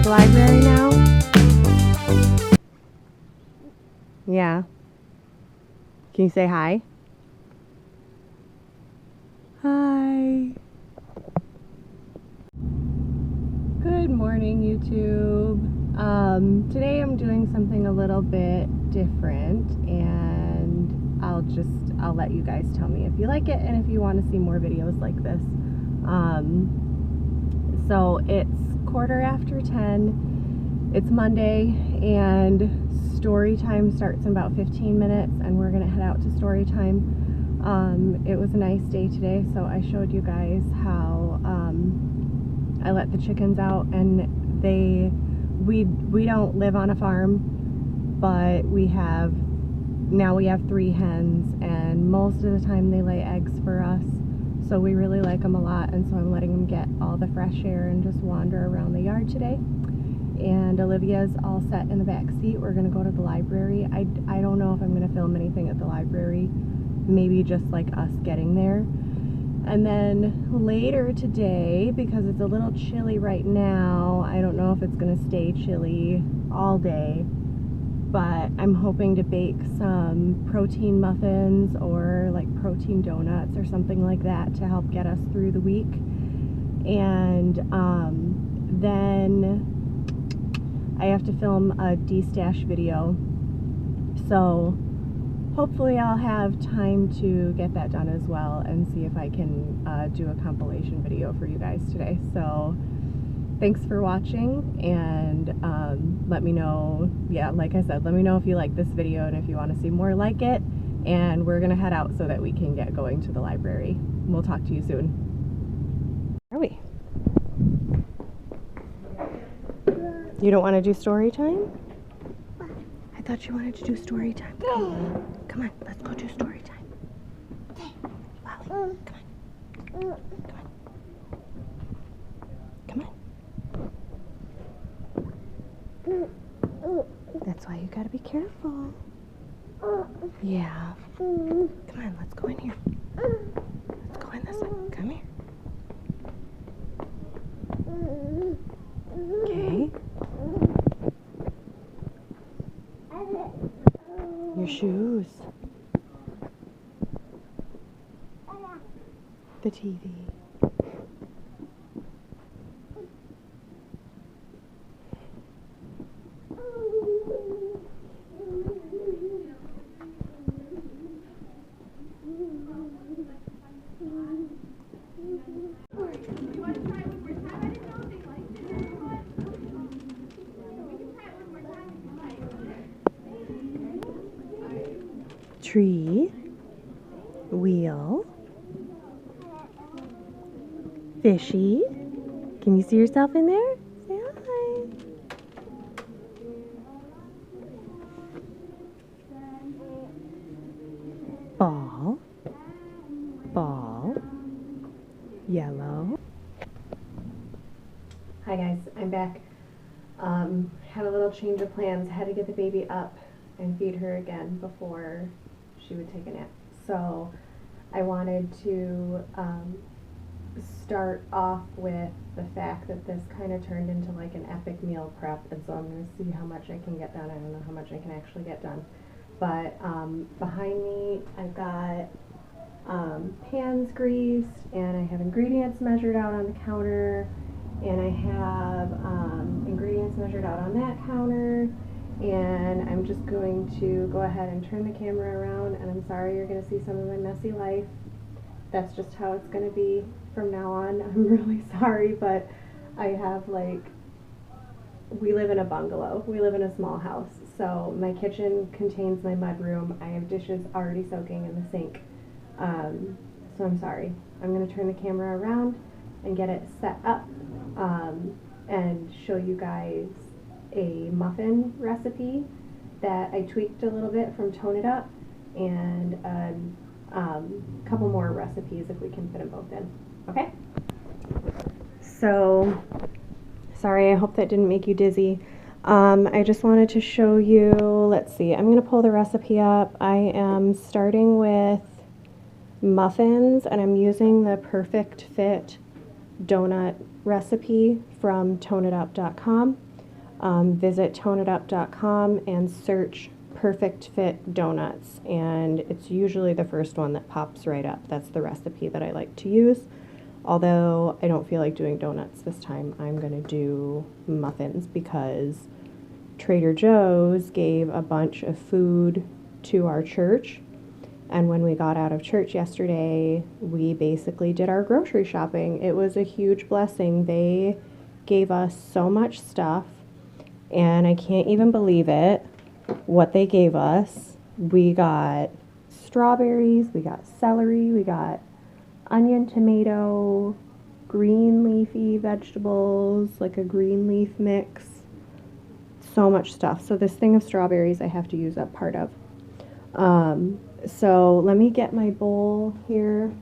Library now? Yeah. Can you say hi? Hi. Good morning, YouTube. Today I'm doing something a little bit different, and I'll let you guys tell me if you like it and if you want to see more videos like this. So it's 10:15. It's Monday, and story time starts in about 15 minutes, and we're gonna head out to story time. It was a nice day today, so I showed you guys how I let the chickens out, and we don't live on a farm, but we have 3 hens, and most of the time they lay eggs for us. So we really like them a lot, and so I'm letting them get all the fresh air and just wander around the yard today. And Olivia's all set in the back seat. We're gonna go to the library. I don't know if I'm gonna film anything at the library, maybe just like us getting there. And then later today, because it's a little chilly right now, I don't know if it's gonna stay chilly all day, but I'm hoping to bake some protein muffins or like protein donuts or something like that to help get us through the week. And then I have to film a de-stash video, so hopefully I'll have time to get that done as well and see if I can do a compilation video for you guys today. So thanks for watching, and let me know, like I said, let me know if you like this video and if you want to see more like it, and we're gonna head out so that we can get going to the library. We'll talk to you soon. Are we? You don't want to do story time? I thought you wanted to do story time. Come on, let's go do story time. Lolly, come on. Come on. That's why you gotta be careful. Yeah. Come on, let's go in here. Let's go in this one. Come here. Okay. Your shoes. The TV. Tree, wheel, fishy. Can you see yourself in there? Say hi. Ball, yellow. Hi guys, I'm back. Had a little change of plans. Had to get the baby up and feed her again before she would take a nap. So I wanted to start off with the fact that this kind of turned into like an epic meal prep, and so I'm going to see how much I can get done. I don't know how much I can actually get done. But behind me I've got pans greased, and I have ingredients measured out on the counter, and I have ingredients measured out on that counter. And I'm just going to go ahead and turn the camera around, and I'm sorry you're going to see some of my messy life. That's just how it's going to be from now on. I'm really sorry, but I have we live in a bungalow. We live in a small house. So my kitchen contains my mudroom. I have dishes already soaking in the sink. So I'm sorry. I'm going to turn the camera around and get it set up and show you guys a muffin recipe that I tweaked a little bit from Tone It Up, and a couple more recipes if we can fit them both in. Okay? So, sorry, I hope that didn't make you dizzy. I just wanted to show you, let's see, I'm going to pull the recipe up. I am starting with muffins, and I'm using the Perfect Fit donut recipe from toneitup.com. Visit toneitup.com and search Perfect Fit donuts, and it's usually the first one that pops right up. That's the recipe that I like to use. Although I don't feel like doing donuts this time, I'm going to do muffins because Trader Joe's gave a bunch of food to our church. And when we got out of church yesterday, we basically did our grocery shopping. It was a huge blessing. They gave us so much stuff, and I can't even believe it, what they gave us. We got strawberries, we got celery, we got onion, tomato, green leafy vegetables, like a green leaf mix. So much stuff. So this thing of strawberries I have to use up part of. So let me get my bowl here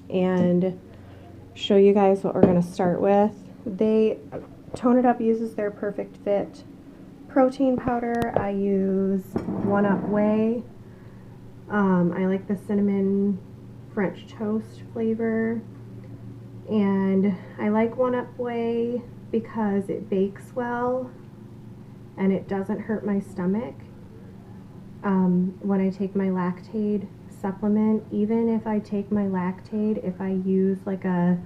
and show you guys what we're going to start with. Tone It Up uses their Perfect Fit protein powder. I use 1-Up Whey. I like the cinnamon French toast flavor, and I like 1-Up Whey because it bakes well and it doesn't hurt my stomach. When I take my Lactaid supplement, even if I take my Lactaid, if I use like a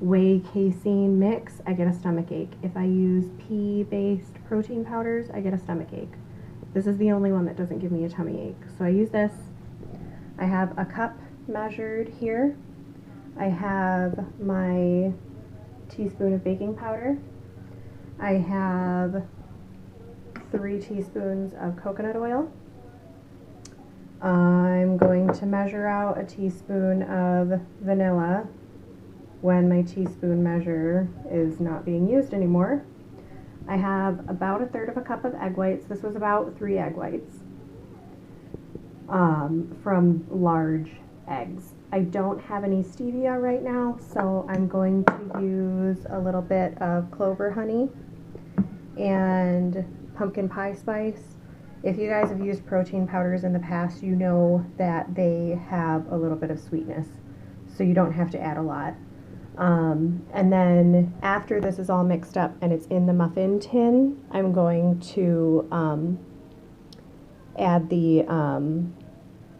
whey casein mix, I get a stomach ache. If I use pea-based protein powders, I get a stomach ache. This is the only one that doesn't give me a tummy ache. So I use this. I have a cup measured here. I have my teaspoon of baking powder. I have 3 teaspoons of coconut oil. I'm going to measure out a teaspoon of vanilla when my teaspoon measure is not being used anymore. I have about 1/3 of a cup of egg whites. This was about 3 egg whites from large eggs. I don't have any stevia right now, so I'm going to use a little bit of clover honey and pumpkin pie spice. If you guys have used protein powders in the past, you know that they have a little bit of sweetness, so you don't have to add a lot. And then after this is all mixed up and it's in the muffin tin, I'm going to add the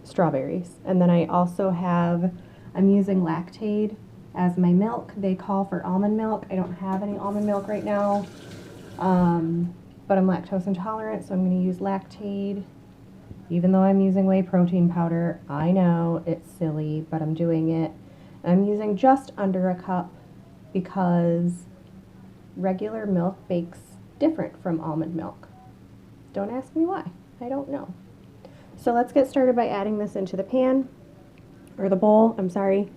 strawberries. And then I also I'm using Lactaid as my milk. They call for almond milk. I don't have any almond milk right now. But I'm lactose intolerant, so I'm going to use Lactaid. Even though I'm using whey protein powder, I know it's silly, but I'm doing it. I'm using just under a cup because regular milk bakes different from almond milk. Don't ask me why. I don't know. So let's get started by adding this into the pan, or the bowl, I'm sorry.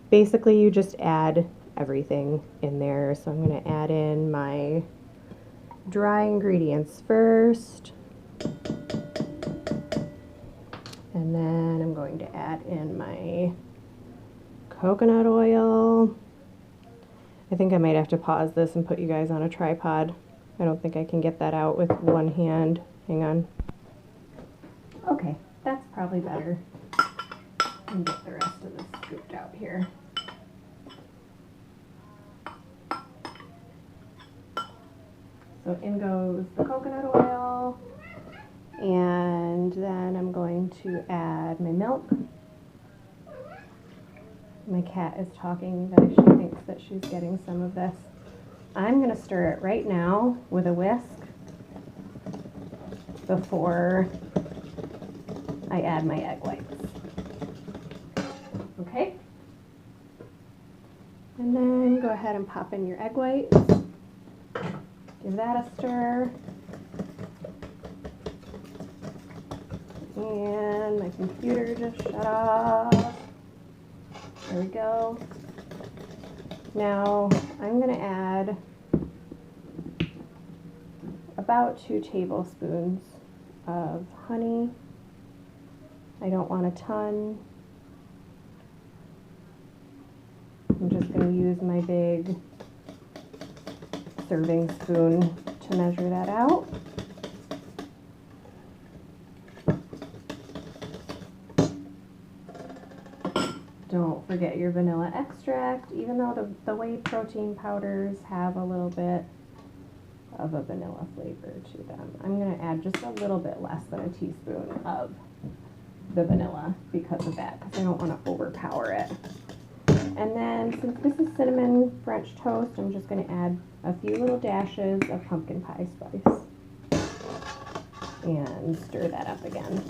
Basically, you just add everything in there. So I'm going to add in my dry ingredients first, and then I'm going to add in my coconut oil. I think I might have to pause this and put you guys on a tripod. I don't think I can get that out with one hand. Hang on. Okay, that's probably better. And get the rest of this scooped out here. So in goes the coconut oil, and then I'm going to add my milk. My cat is talking that she thinks that she's getting some of this. I'm going to stir it right now with a whisk before I add my egg whites. Okay? And then go ahead and pop in your egg whites. Give that a stir. And my computer just shut off. There we go. Now I'm going to add about 2 tablespoons of honey. I don't want a ton. I'm just going to use my big serving spoon to measure that out. Don't forget your vanilla extract, even though the whey protein powders have a little bit of a vanilla flavor to them. I'm going to add just a little bit less than a teaspoon of the vanilla because of that, because I don't want to overpower it. And then since this is cinnamon French toast, I'm just going to add a few little dashes of pumpkin pie spice and stir that up again.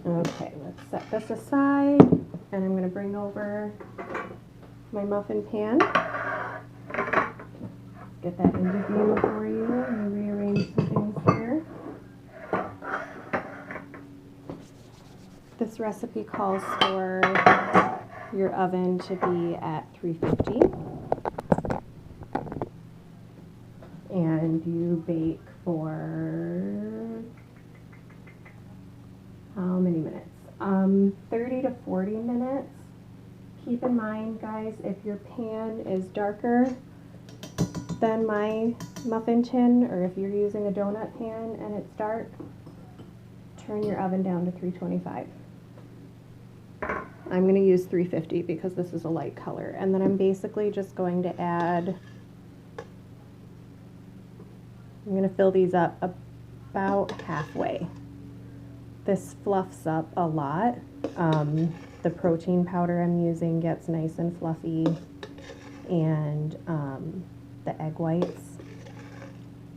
Okay, let's set this aside, and I'm going to bring over my muffin pan. Get that into view for you. Let me rearrange some things here. This recipe calls for your oven to be at 350, and you bake for how many minutes? 30 to 40 minutes. Keep in mind, guys, if your pan is darker than my muffin tin, or if you're using a donut pan and it's dark, turn your oven down to 325. I'm going to use 350 because this is a light color. And then I'm basically just going to add, I'm going to fill these up about halfway. This fluffs up a lot. The protein powder I'm using gets nice and fluffy, and the egg whites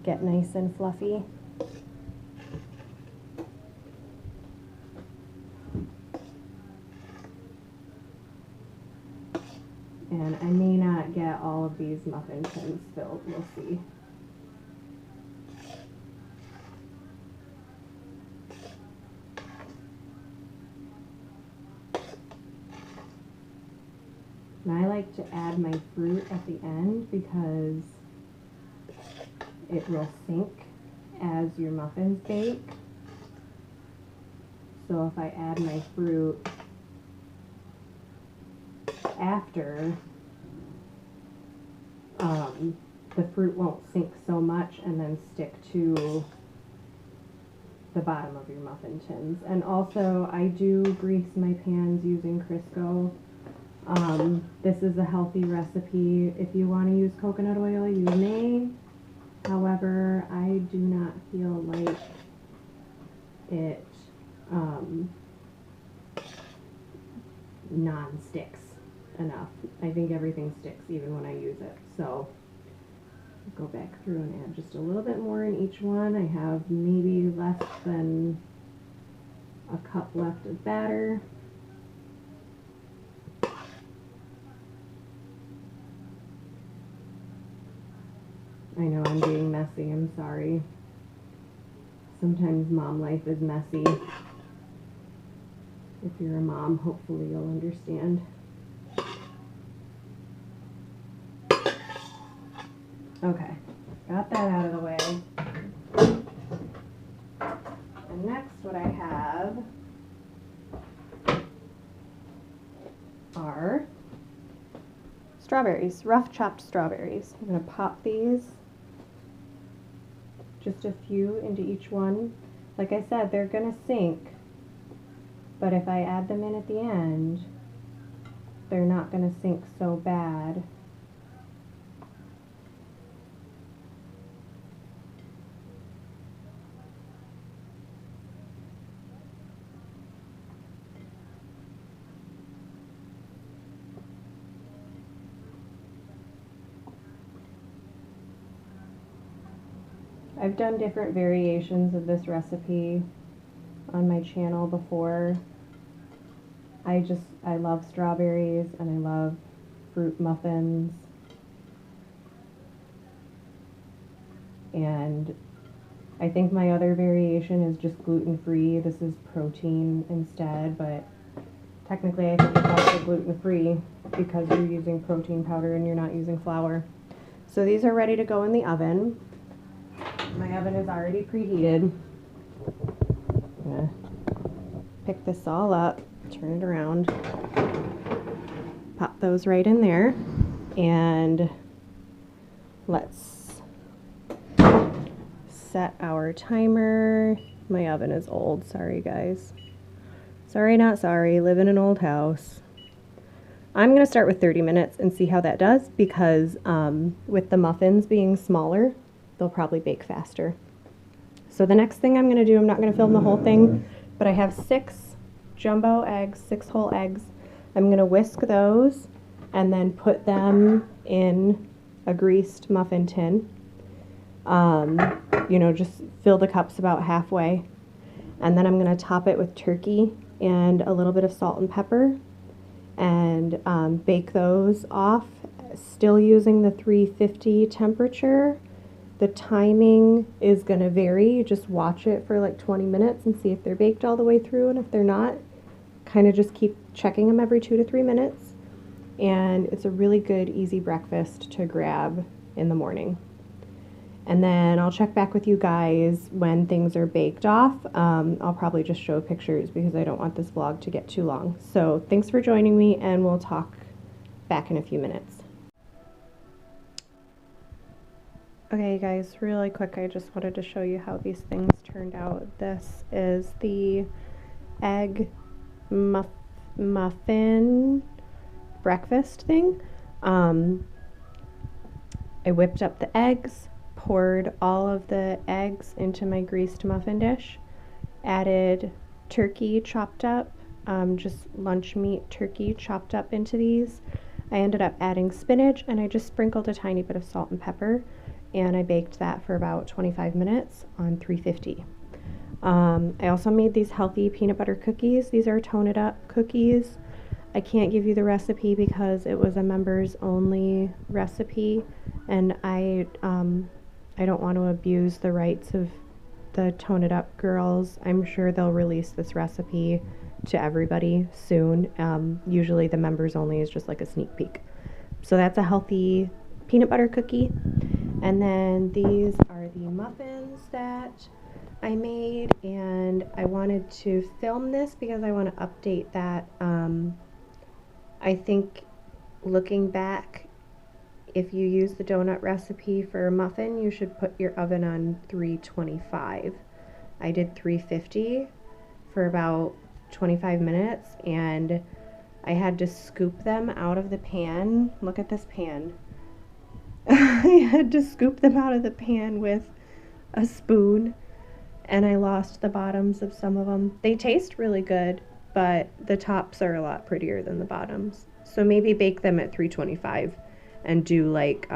get nice and fluffy. And I may not get all of these muffin tins filled, we'll see. And I like to add my fruit at the end because it will sink as your muffins bake. So if I add my fruit after, the fruit won't sink so much and then stick to the bottom of your muffin tins. And also I do grease my pans using Crisco. This is a healthy recipe. If you want to use coconut oil, you may. However, I do not feel like it non-sticks enough. I think everything sticks even when I use it. So I'll go back through and add just a little bit more in each one. I have maybe less than a cup left of batter. I know I'm being messy, I'm sorry. Sometimes mom life is messy. If you're a mom, hopefully you'll understand. Okay, got that out of the way. And next what I have are strawberries, rough chopped strawberries. I'm going to pop these, just a few into each one. Like I said, they're going to sink, but if I add them in at the end, they're not going to sink so bad. I've done different variations of this recipe on my channel before. I love strawberries and I love fruit muffins. And I think my other variation is just gluten-free. This is protein instead, but technically I think it's also gluten-free because you're using protein powder and you're not using flour. So these are ready to go in the oven. My oven is already preheated. I'm gonna pick this all up, turn it around, pop those right in there, and let's set our timer. My oven is old, sorry guys. Sorry, not sorry, live in an old house. I'm going to start with 30 minutes and see how that does because with the muffins being smaller, they'll probably bake faster. So the next thing I'm going to do, I'm not going to film the whole thing, but I have 6 jumbo eggs, 6 whole eggs. I'm going to whisk those and then put them in a greased muffin tin. You know, just fill the cups about halfway. And then I'm going to top it with turkey and a little bit of salt and pepper and bake those off, still using the 350 temperature. The timing is going to vary. You just watch it for like 20 minutes and see if they're baked all the way through, and if they're not, kind of just keep checking them every 2 to 3 minutes. And it's a really good, easy breakfast to grab in the morning. And then I'll check back with you guys when things are baked off. I'll probably just show pictures because I don't want this vlog to get too long. So thanks for joining me, and we'll talk back in a few minutes. Okay guys, really quick, I just wanted to show you how these things turned out. This is the egg muffin breakfast thing. I whipped up the eggs, poured all of the eggs into my greased muffin dish, added turkey chopped up, just lunch meat turkey chopped up into these. I ended up adding spinach, and I just sprinkled a tiny bit of salt and pepper, and I baked that for about 25 minutes on 350. I also made these healthy peanut butter cookies. These are Tone It Up cookies. I can't give you the recipe because it was a members only recipe, and I don't want to abuse the rights of the Tone It Up girls. I'm sure they'll release this recipe to everybody soon. Usually the members only is just like a sneak peek. So that's a healthy peanut butter cookie. And then these are the muffins that I made, and I wanted to film this because I want to update that. I think looking back, if you use the donut recipe for a muffin, you should put your oven on 325. I did 350 for about 25 minutes, and I had to scoop them out of the pan. Look at this pan. I had to scoop them out of the pan with a spoon, and I lost the bottoms of some of them. They taste really good, but the tops are a lot prettier than the bottoms. So maybe bake them at 325 and do like,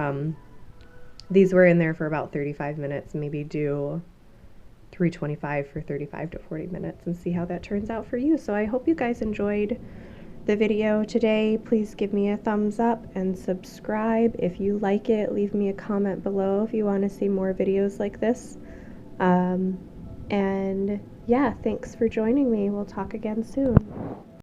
these were in there for about 35 minutes, maybe do 325 for 35 to 40 minutes and see how that turns out for you. So I hope you guys enjoyed the video today. Please give me a thumbs up and subscribe if you like it. Leave me a comment below if you want to see more videos like this. And yeah, thanks for joining me. We'll talk again soon.